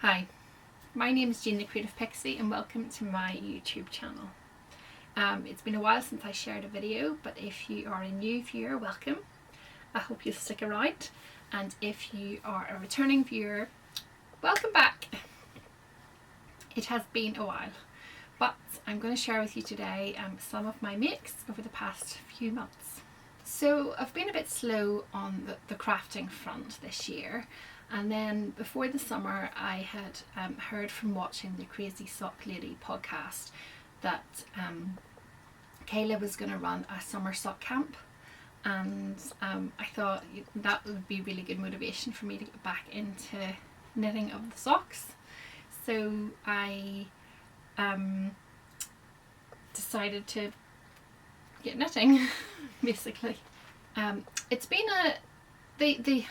Hi, my name is Jean the Creative Pixie and welcome to my YouTube channel. It's been a while since I shared a video, but if you are a new viewer, welcome. I hope you'll stick around, and if you are a returning viewer, welcome back. It has been a while, but I'm going to share with you today some of my makes over the past few months. So I've been a bit slow on the crafting front this year. And then before the summer, I had heard from watching the Crazy Sock Lady podcast that Kayla was going to run a summer sock camp, and I thought that would be really good motivation for me to get back into knitting of the socks. So I decided to get knitting, basically. It's been the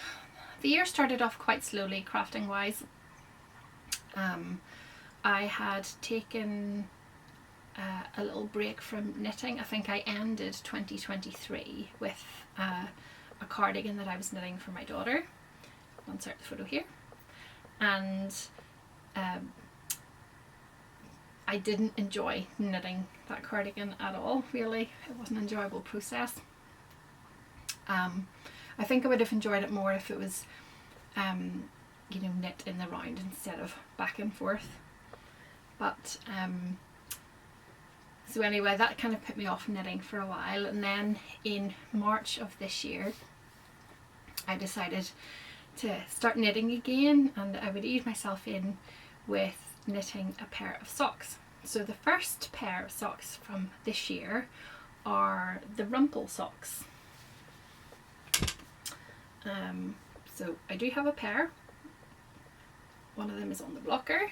year started off quite slowly crafting wise. I had taken a little break from knitting. I think I ended 2023 with a cardigan that I was knitting for my daughter. I'll insert the photo here. And I didn't enjoy knitting that cardigan at all, really. It wasn't an enjoyable process. I think I would have enjoyed it more if it was, knit in the round instead of back and forth. But, so anyway, that kind of put me off knitting for a while. And then in March of this year, I decided to start knitting again, and I would ease myself in with knitting a pair of socks. So the first pair of socks from this year are the Rumple Socks. So I do have a pair. One of them is on the blocker.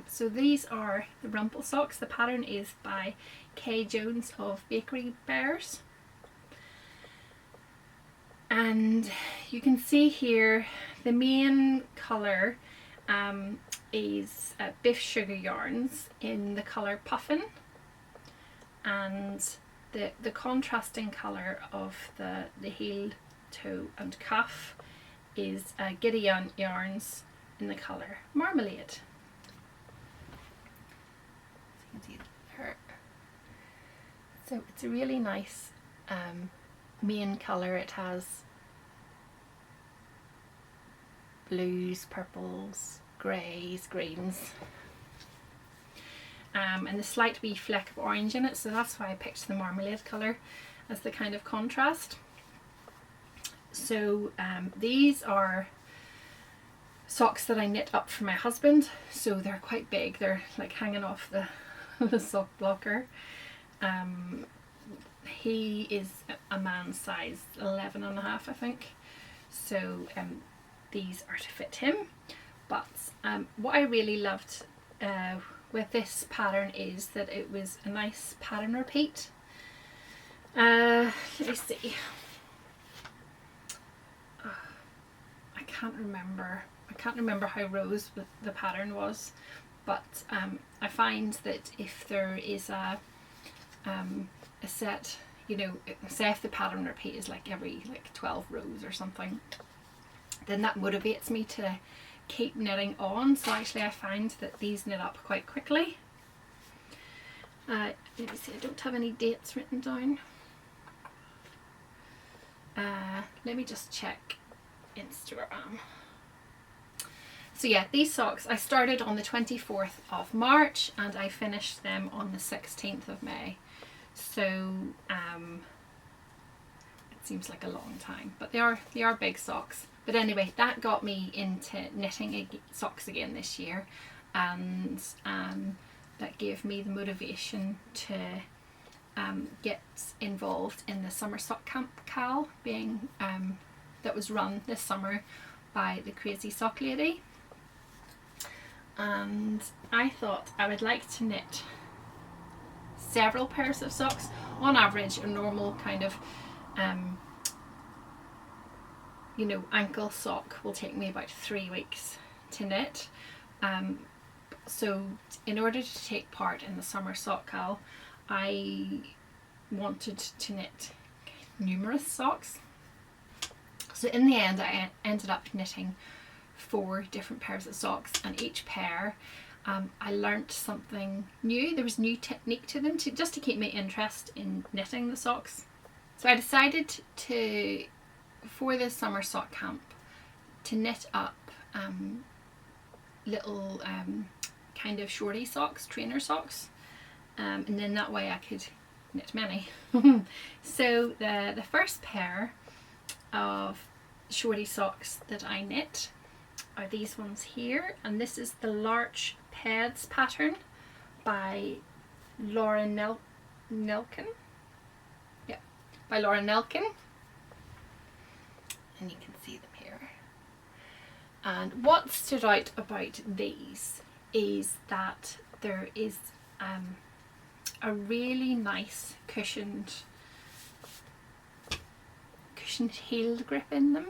So these are the Rumple Socks. The pattern is by Kay Jones of Bakery Bears. And you can see here the main colour is Biff Sugar Yarns in the colour Puffin, and the contrasting colour of the heel, toe and cuff is Giddy Yarns in the colour Marmalade. So you can see her. So it's a really nice main colour. It has blues, purples, greys, greens, and a slight wee fleck of orange in it, so that's why I picked the marmalade colour as the kind of contrast. So these are socks that I knit up for my husband, so they're quite big. They're like hanging off the sock blocker. He is a man's size 11.5, I think, so these are to fit him. But what I really loved with this pattern is that it was a nice pattern repeat. Let me see. I can't remember how rose the pattern was, but I find that if there is a set, say if the pattern repeat is like every 12 rows or something, then that motivates me to keep knitting on. So actually I find that these knit up quite quickly. Let me see, I don't have any dates written down. Let me just check Instagram. So yeah, these socks I started on the 24th of March and I finished them on the 16th of May. So it seems like a long time, but they are big socks. But anyway, that got me into knitting socks again this year, and that gave me the motivation to get involved in the summer sock camp Cal being that was run this summer by the Crazy Sock Lady. And I thought I would like to knit several pairs of socks. On average, a normal kind of ankle sock will take me about 3 weeks to knit. So in order to take part in the summer sock cal, I wanted to knit numerous socks. So in the end I ended up knitting 4 different pairs of socks, and each pair I learnt something new. There was new technique to them just to keep my interest in knitting the socks. So I decided to, for this summer sock camp, to knit up little kind of shorty socks, trainer socks, and then that way I could knit many. So the first pair of shorty socks that I knit are these ones here, and this is the Larch Peds pattern by Laura Nelkin. Yeah, by Laura Nelkin, and you can see them here. And what stood out about these is that there is a really nice cushioned heeled grip in them,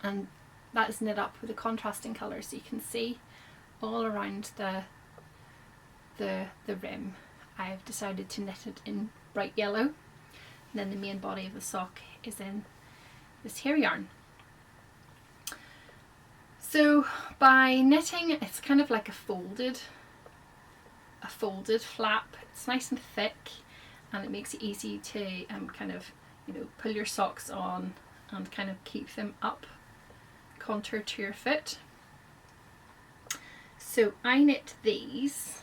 and that is knit up with a contrasting colour, so you can see all around the rim. I've decided to knit it in bright yellow, and then the main body of the sock is in this here yarn. So by knitting, it's kind of like a folded flap. It's nice and thick, and it makes it easy to kind of, you know, pull your socks on and kind of keep them up contour to your foot. So I knit these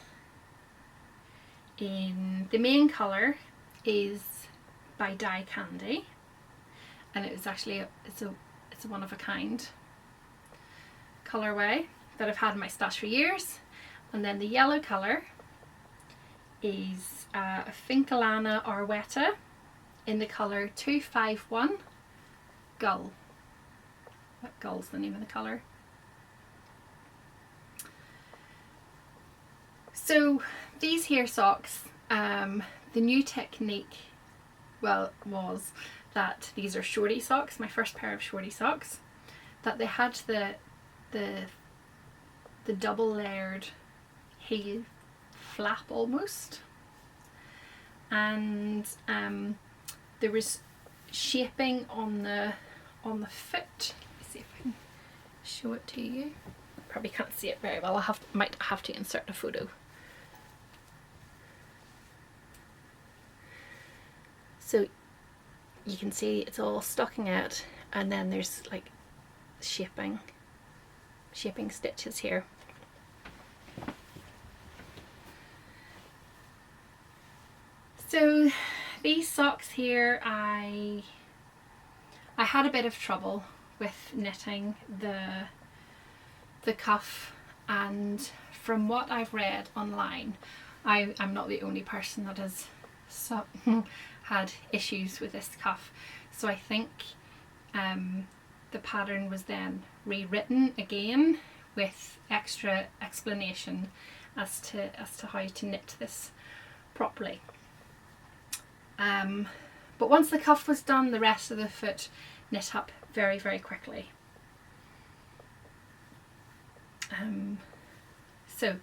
in, the main colour is by Dye Candy, and it was actually it's a one of a kind colourway that I've had in my stash for years. And then the yellow colour is Finkalana Arwetta in the colour 251 Gull. That Gull's the name of the colour. So these here socks, the new technique, well, was that these are shorty socks, my first pair of shorty socks, that they had the double layered heel flap almost, and there was shaping on the foot. Let me see if I can show it to you. Probably can't see it very well. Might have to insert a photo. So you can see it's all stocking out, and then there's like shaping stitches here. So these socks here, I had a bit of trouble with knitting the cuff, and from what I've read online, I'm not the only person that has had issues with this cuff. So I think the pattern was then rewritten again with extra explanation as to how to knit this properly. But once the cuff was done, the rest of the foot knit up very, very quickly. So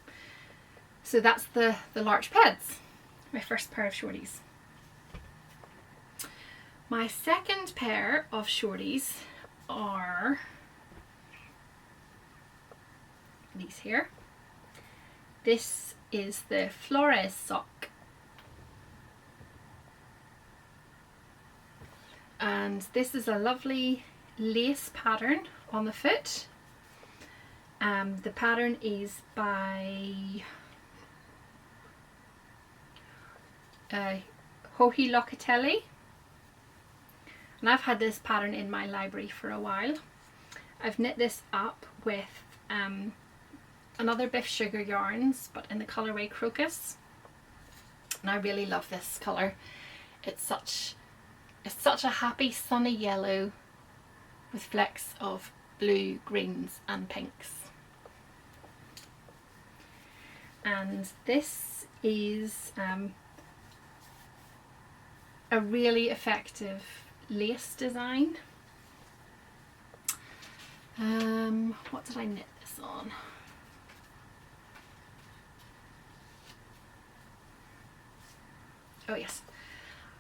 that's the Larch Peds, my first pair of shorties. My second pair of shorties are these here. This is the Flores sock, and this is a lovely lace pattern on the foot. The pattern is by Hohi Locatelli, and I've had this pattern in my library for a while. I've knit this up with another Biff Sugar yarns, but in the colourway Crocus, and I really love this colour. It's such a happy sunny yellow with flecks of blue, greens and pinks. And this is a really effective lace design. What did I knit this on? Oh yes,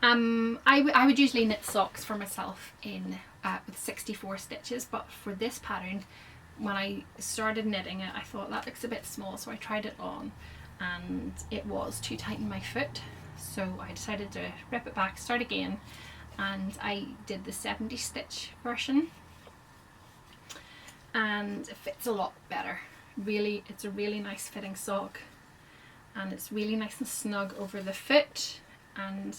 I would usually knit socks for myself in with 64 stitches, but for this pattern, when I started knitting it, I thought that looks a bit small, so I tried it on and it was too tight in my foot, so I decided to rip it back, start again, and I did the 70 stitch version, and it fits a lot better. Really, it's a really nice fitting sock, and it's really nice and snug over the foot, and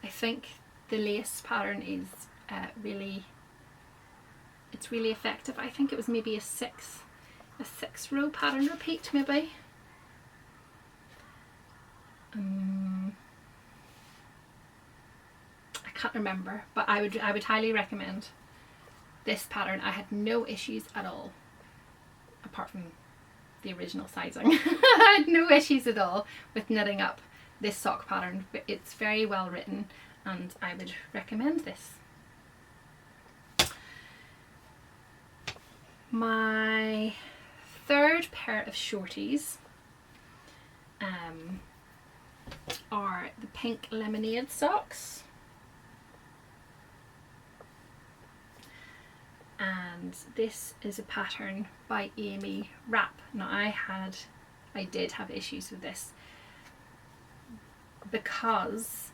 I think the lace pattern is really effective. I think it was maybe a six row pattern repeat, maybe. I can't remember, but I would highly recommend this pattern. I had no issues at all, apart from the original sizing. I had no issues at all with knitting up this sock pattern, but it's very well written and I would recommend this. My third pair of shorties are the pink lemonade socks, and this is a pattern by Amy Rapp. Now I did have issues with this because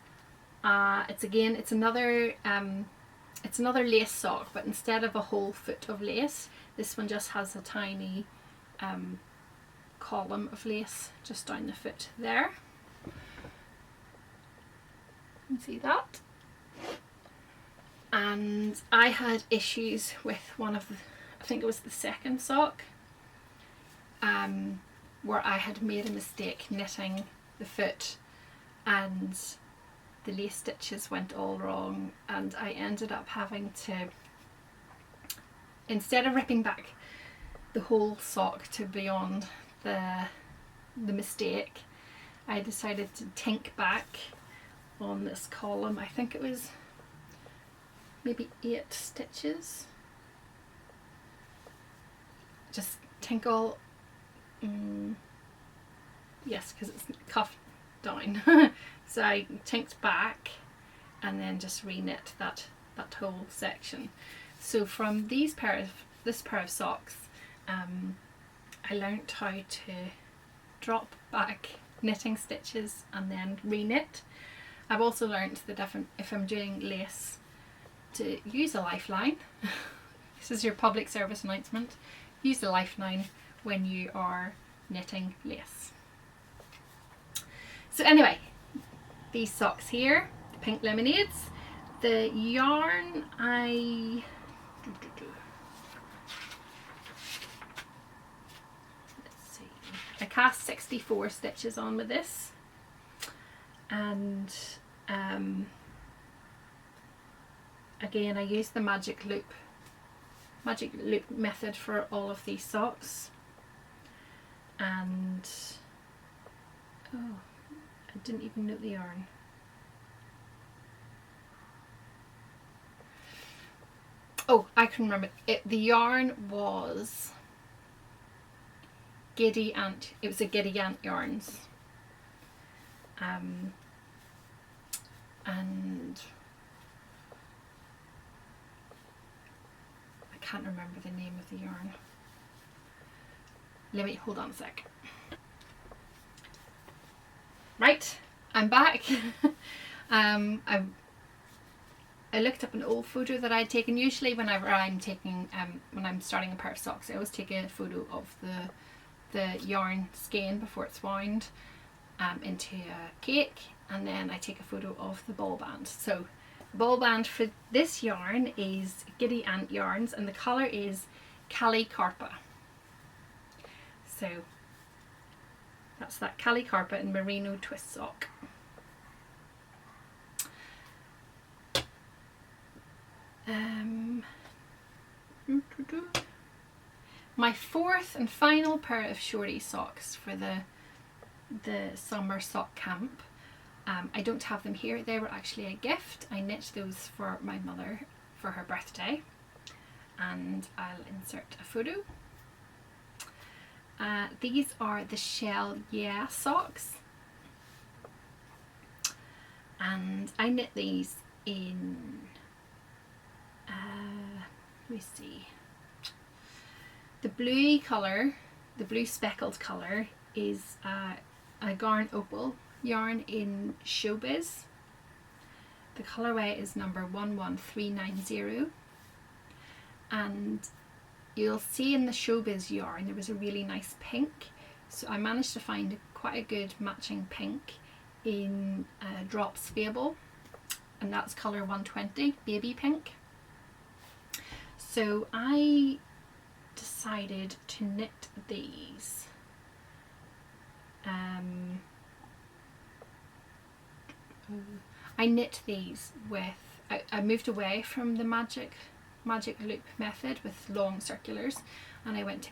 it's another lace sock, but instead of a whole foot of lace, this one just has a tiny column of lace just down the foot there. You can see that. And I had issues with one of the, I think it was the second sock, where I had made a mistake knitting the foot and the lace stitches went all wrong, and I ended up having to, instead of ripping back the whole sock to beyond the mistake, I decided to tink back on this column. I think it was maybe 8 stitches. Just tink all, yes, because it's cuffed down. So I tinked back and then just re-knit that whole section. So from this pair of socks, I learnt how to drop back knitting stitches and then re-knit. I've also learnt that if I'm doing lace, to use a lifeline. This is your public service announcement. Use a lifeline when you are knitting lace. So anyway, these socks here, the pink lemonades, the yarn let's see, I cast 64 stitches on with this, and again I used the magic loop method for all of these socks, and oh, I didn't even note the yarn. Oh, I can remember it. The yarn was Giddy Ant. It was a Giddy Ant yarns, and I can't remember the name of the yarn. Let me hold on a sec. Right, I'm back. I looked up an old photo that I'd taken. Usually whenever I'm taking when I'm starting a pair of socks, I always take a photo of the yarn skein before it's wound into a cake, and then I take a photo of the ball band. So the ball band for this yarn is Giddy Ant yarns, and the colour is Cali Carpa. So that's that Cali Carpa and Merino twist sock. My fourth and final pair of shorty socks for the summer sock camp. I don't have them here. They were actually a gift. I knit those for my mother for her birthday, and I'll insert a photo. These are the Shell Yeah socks, and I knit these in let me see, the bluey colour, the blue speckled colour is a Garn Opal yarn in Showbiz. The colourway is number 11390, and you'll see in the Showbiz yarn there was a really nice pink, so I managed to find quite a good matching pink in Drops Fable, and that's colour 120, baby pink. So I decided to knit these. I knit these with, I moved away from the magic loop method with long circulars, and I went to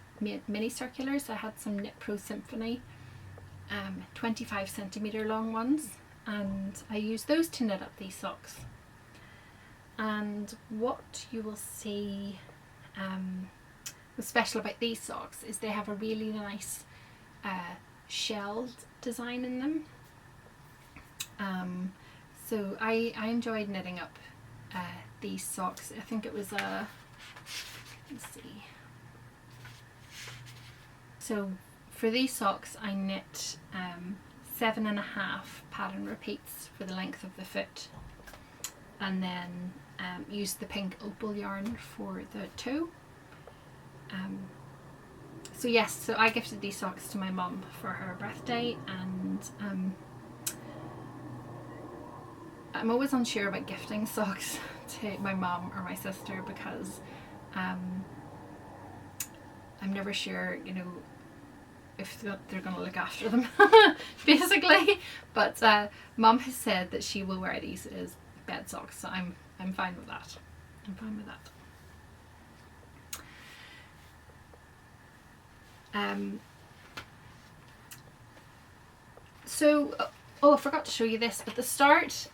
mini circulars. I had some Knit Pro Symphony 25 centimetre long ones, and I used those to knit up these socks. And what you will see what's special about these socks is they have a really nice shelled design in them. So I enjoyed knitting up these socks. I think it was a, let's see. So for these socks I knit 7.5 pattern repeats for the length of the foot, and then used the pink opal yarn for the toe. So yes, so I gifted these socks to my mum for her birthday, and I'm always unsure about gifting socks to my mum or my sister, because I'm never sure, you know, if they're going to look after them basically. But mum has said that she will wear these as bed socks, so I'm fine with that. I'm fine with that. So, oh, I forgot to show you this at the start.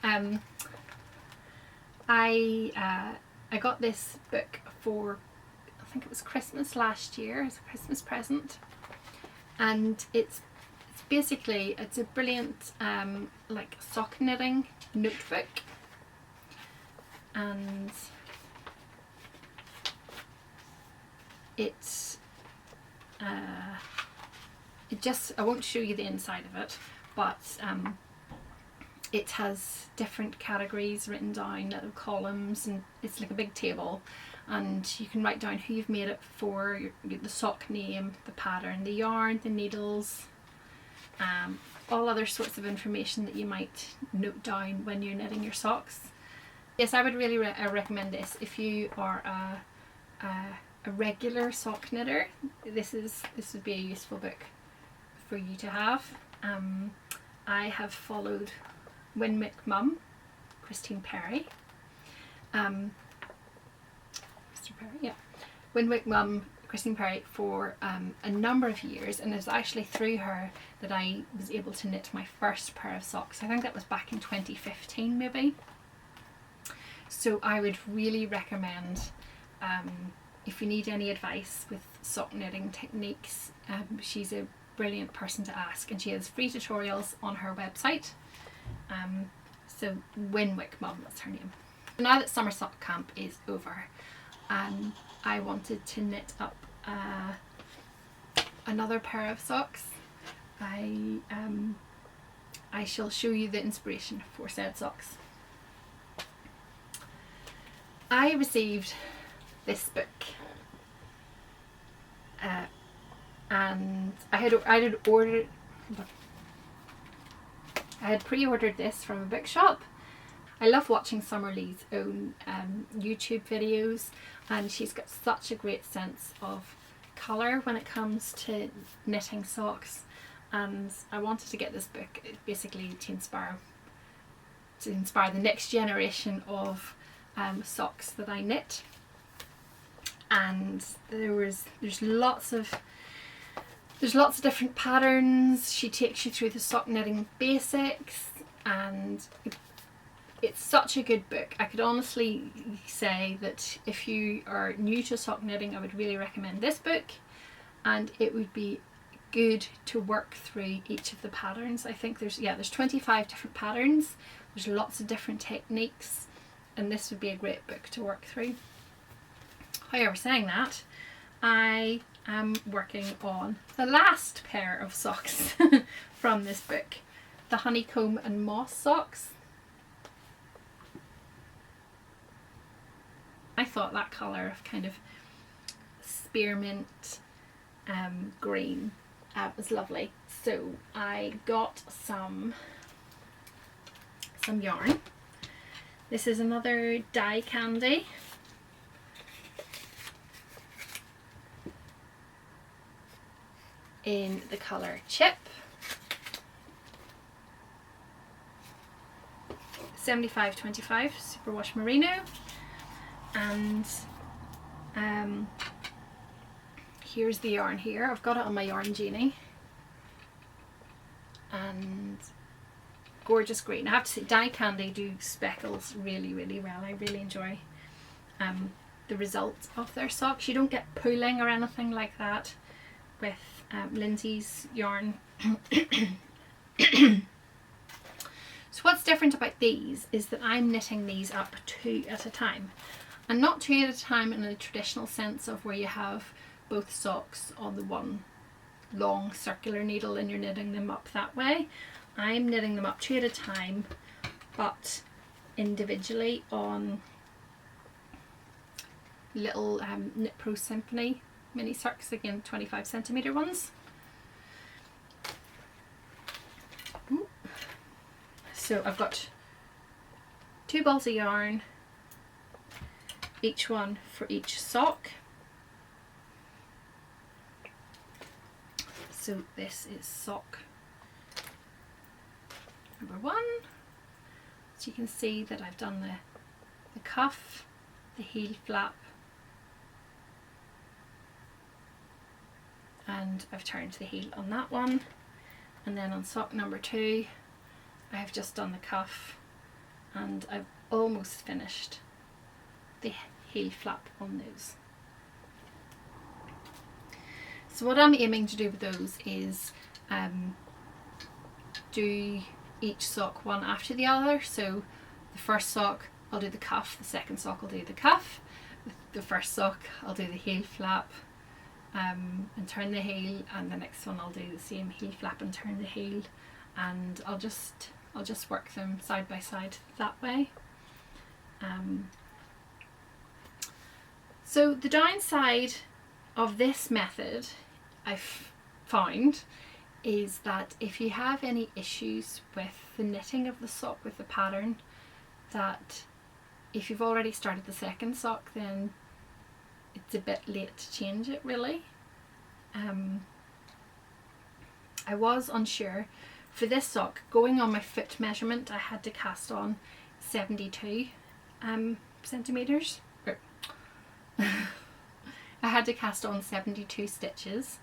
I got this book for, I think it was Christmas last year, as a Christmas present, and it's basically, it's a brilliant like sock knitting notebook, and it's it just, I won't show you the inside of it, but it has different categories written down, little columns, and it's like a big table, and you can write down who you've made it for, the sock name, the pattern, the yarn, the needles, all other sorts of information that you might note down when you're knitting your socks. Yes, I would really recommend this if you are a regular sock knitter. This would be a useful book for you to have. I have followed Winwick Mum, Christine Perry. Winwick Mum, Christine Perry, for a number of years, and it was actually through her that I was able to knit my first pair of socks. I think that was back in 2015 maybe. So I would really recommend, if you need any advice with sock knitting techniques, she's a brilliant person to ask, and she has free tutorials on her website. So Winwick Mum, that's her name. Now that summer sock camp is over, I wanted to knit up another pair of socks. I shall show you the inspiration for said socks. I received this book, and I had pre-ordered this from a bookshop. I love watching Summer Lee's own YouTube videos, and she's got such a great sense of colour when it comes to knitting socks, and I wanted to get this book basically to inspire the next generation of socks that I knit. And there's lots of different patterns. She takes you through the sock knitting basics, and it's such a good book. I could honestly say that if you are new to sock knitting, I would really recommend this book, and it would be good to work through each of the patterns. I think there's 25 different patterns, There's lots of different techniques, and this would be a great book to work through. However, saying that, I am working on the last pair of socks from this book, the honeycomb and moss socks. I thought that colour of kind of spearmint green was lovely, so I got some yarn. This is another dye candy. In the colour Chip. 7525 Superwash Merino, and here's the yarn here. I've got it on my Yarn Genie, and gorgeous green. I have to say, dye candy do speckles really, really well. I really enjoy the results of their socks. You don't get pooling or anything like that with Lindsay's yarn. So what's different about these is that I'm knitting these up 2 at a time, and not 2 at a time in a traditional sense of where you have both socks on the one long circular needle and you're knitting them up that way. I'm knitting them up 2 at a time, but individually on little Knit Pro Symphony mini circs, again 25cm ones. Ooh. So I've got 2 balls of yarn, each one for each sock. So this is sock number 1. So you can see that I've done the cuff, the heel flap, and I've turned the heel on that one. And then on sock number 2 I've just done the cuff, and I've almost finished the heel flap on those. So what I'm aiming to do with those is do each sock one after the other. So the first sock I'll do the cuff, the second sock I'll do the cuff, the first sock I'll do the heel flap and turn the heel, and the next one I'll do the same heel flap and turn the heel, and I'll just work them side by side that way. So the downside of this method I've found is that if you have any issues with the knitting of the sock with the pattern, that if you've already started the second sock, then it's a bit late to change it really. I was unsure. For this sock, going on my foot measurement, I had to cast on 72 centimetres. I had to cast on 72 stitches,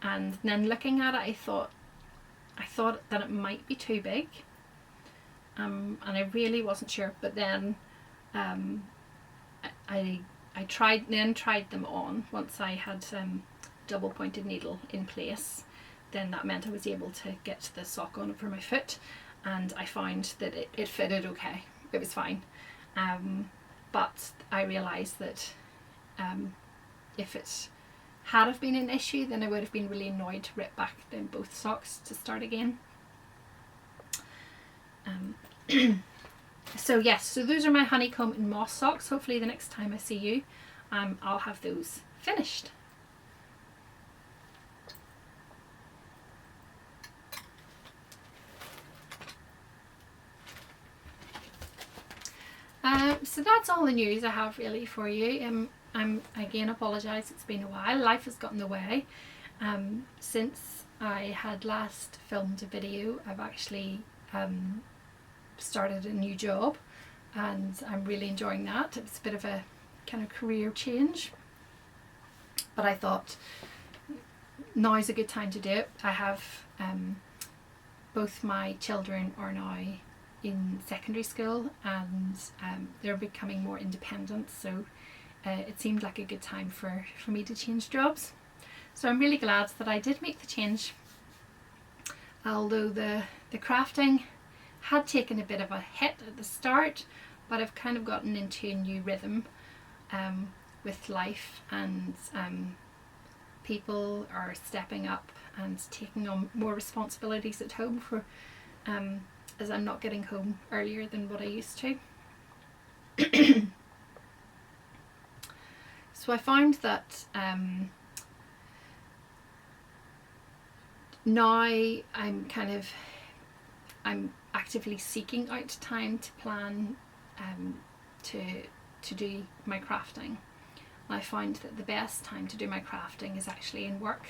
and then looking at it I thought that it might be too big, and I really wasn't sure, but then I tried them on once I had double pointed needle in place. Then that meant I was able to get the sock on for my foot, and I found that it fitted okay. It was fine, but I realised that if it had have been an issue, then I would have been really annoyed to rip back then both socks to start again. So yes, so those are my honeycomb and moss socks. Hopefully the next time I see you, I'll have those finished. So that's all the news I have really for you. I'm again apologise, it's been a while, life has gotten in the way. Since I had last filmed a video, I've actually started a new job, and I'm really enjoying that. It's a bit of a kind of career change, but I thought now's a good time to do it. I have both my children are now in secondary school, and they're becoming more independent, so it seemed like a good time for me to change jobs. So I'm really glad that I did make the change, although the crafting had taken a bit of a hit at the start, but I've kind of gotten into a new rhythm with life, and people are stepping up and taking on more responsibilities at home for as I'm not getting home earlier than what I used to. So I find that now I'm actively seeking out time to plan to do my crafting. I find that the best time to do my crafting is actually in work,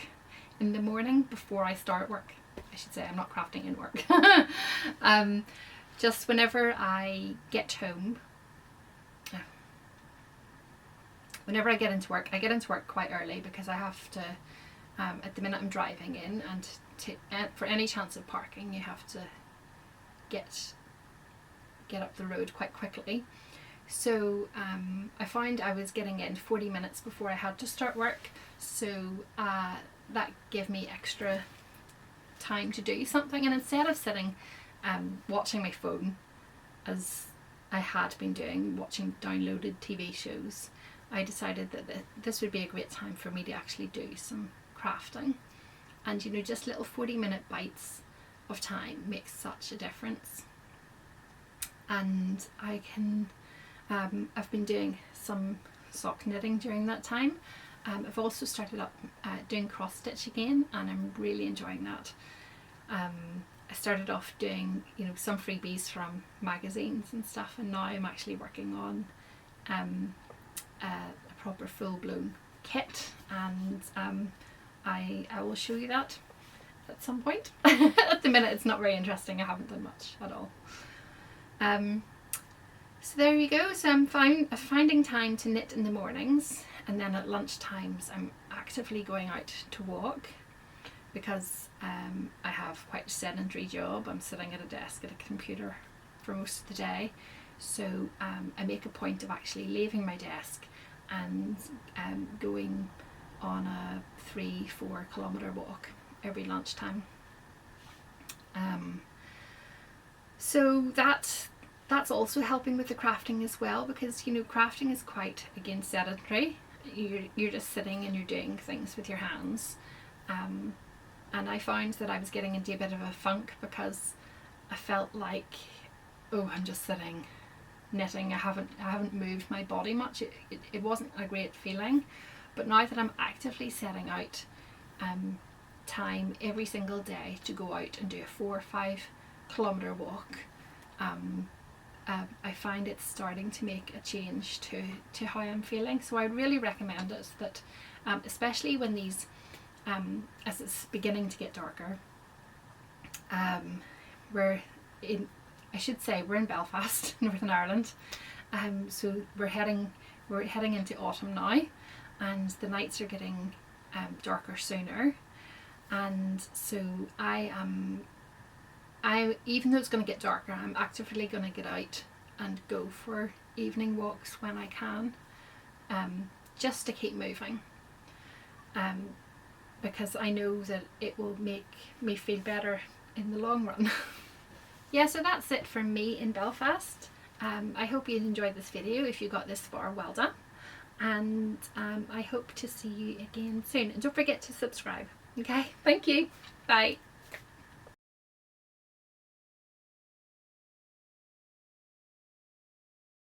in the morning before I start work. I should say I'm not crafting in work. Just whenever I get home, whenever I get into work quite early, because I have to, at the minute I'm driving in, and for any chance of parking you have to get up the road quite quickly. So I found I was getting in 40 minutes before I had to start work, so that gave me extra time to do something, and instead of sitting watching my phone as I had been doing, watching downloaded TV shows, I decided that this would be a great time for me to actually do some crafting. And you know, just little 40-minute bites of time makes such a difference. And I can I've been doing some sock knitting during that time. I've also started up doing cross stitch again, and I'm really enjoying that. I started off doing, you know, some freebies from magazines and stuff, and now I'm actually working on a proper full-blown kit, and I will show you that at some point. At the minute it's not very interesting, I haven't done much at all. So there you go. So I'm finding time to knit in the mornings, and then at lunch times I'm actively going out to walk, because I have quite a sedentary job. I'm sitting at a desk at a computer for most of the day, so I make a point of actually leaving my desk and going on a 3-4 kilometre walk every lunchtime. So that's also helping with the crafting as well, because you know, crafting is quite, again, sedentary. You're just sitting and you're doing things with your hands, and I found that I was getting into a bit of a funk, because I felt like, oh, I'm just sitting knitting, I haven't moved my body much. It wasn't a great feeling. But now that I'm actively setting out time every single day to go out and do a 4 or 5 kilometre walk, I find it's starting to make a change to how I'm feeling. So I really recommend it, that especially when these as it's beginning to get darker, we're in Belfast, Northern Ireland, so we're heading into autumn now, and the nights are getting darker sooner, and so even though it's going to get darker, I'm actively going to get out and go for evening walks when I can, just to keep moving, because I know that it will make me feel better in the long run. Yeah, so that's it from me in Belfast. I hope you enjoyed this video. If you got this far, well done, and I hope to see you again soon, and don't forget to subscribe. Okay, thank you, bye.